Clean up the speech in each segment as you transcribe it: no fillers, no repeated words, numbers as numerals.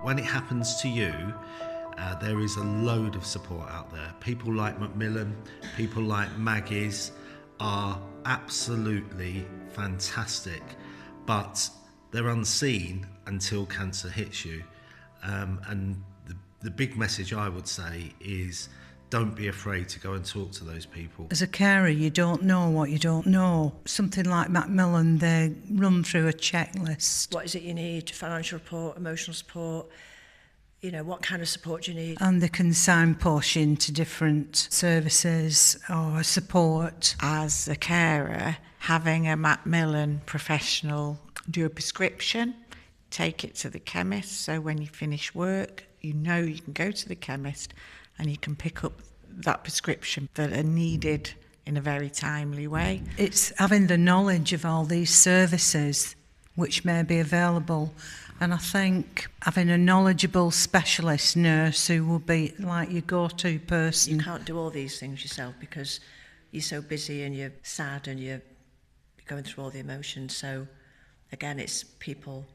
When it happens to you, there is a load of support out there. People like Macmillan, people like Maggie's are absolutely fantastic, but they're unseen until cancer hits you. And the big message I would say is don't be afraid to go and talk to those people. As a carer, you don't know what you don't know. Something like Macmillan, they run through a checklist. What is it you need? Financial support, emotional support? You know, what kind of support do you need? And they can signpost you into different services or support. As a carer, having a Macmillan professional do a prescription, take it to the chemist, so when you finish work, you know you can go to the chemist and you can pick up that prescription that are needed in a very timely way. It's having the knowledge of all these services which may be available. And I think having a knowledgeable specialist nurse who will be like your go-to person. You can't do all these things yourself because you're so busy and you're sad and you're going through all the emotions. So again, it's people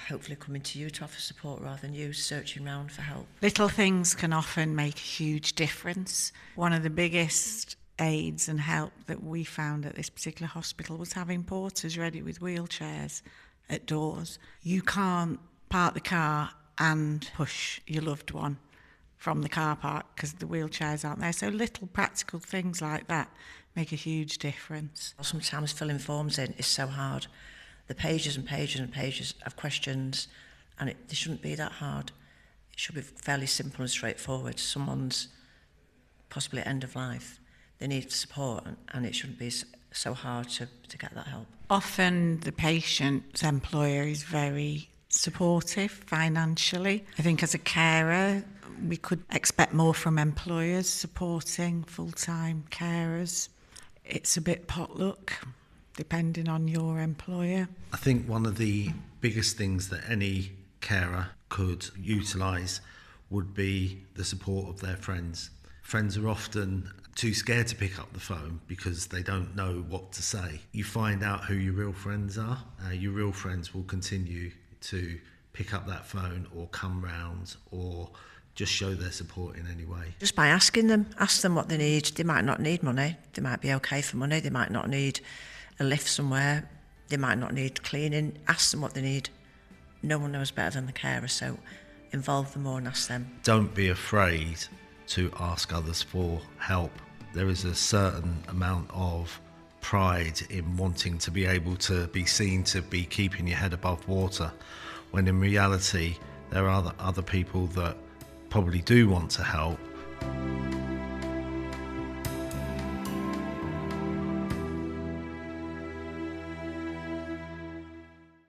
hopefully coming to you to offer support rather than you searching around for help. Little things can often make a huge difference. One of the biggest aids and help that we found at this particular hospital was having porters ready with wheelchairs at doors. You can't park the car and push your loved one from the car park because the wheelchairs aren't there. So little practical things like that make a huge difference. Sometimes filling forms in is so hard. The pages and pages and pages of questions, and they shouldn't be that hard. It should be fairly simple and straightforward. Someone's possibly at end of life. They need support, and it shouldn't be so hard to get that help. Often the patient's employer is very supportive financially. I think as a carer, we could expect more from employers supporting full-time carers. It's a bit potluck, depending on your employer. I think one of the biggest things that any carer could utilise would be the support of their friends. Friends are often too scared to pick up the phone because they don't know what to say. You find out who your real friends are. Your real friends will continue to pick up that phone or come round or just show their support in any way. Just by asking them, ask them what they need. They might not need money. They might be okay for money. They might not need a lift somewhere. They might not need cleaning. Ask them what they need. No one knows better than the carer, so involve them more and ask them. Don't be afraid to ask others for help. There is a certain amount of pride in wanting to be able to be seen to be keeping your head above water, when in reality there are other people that probably do want to help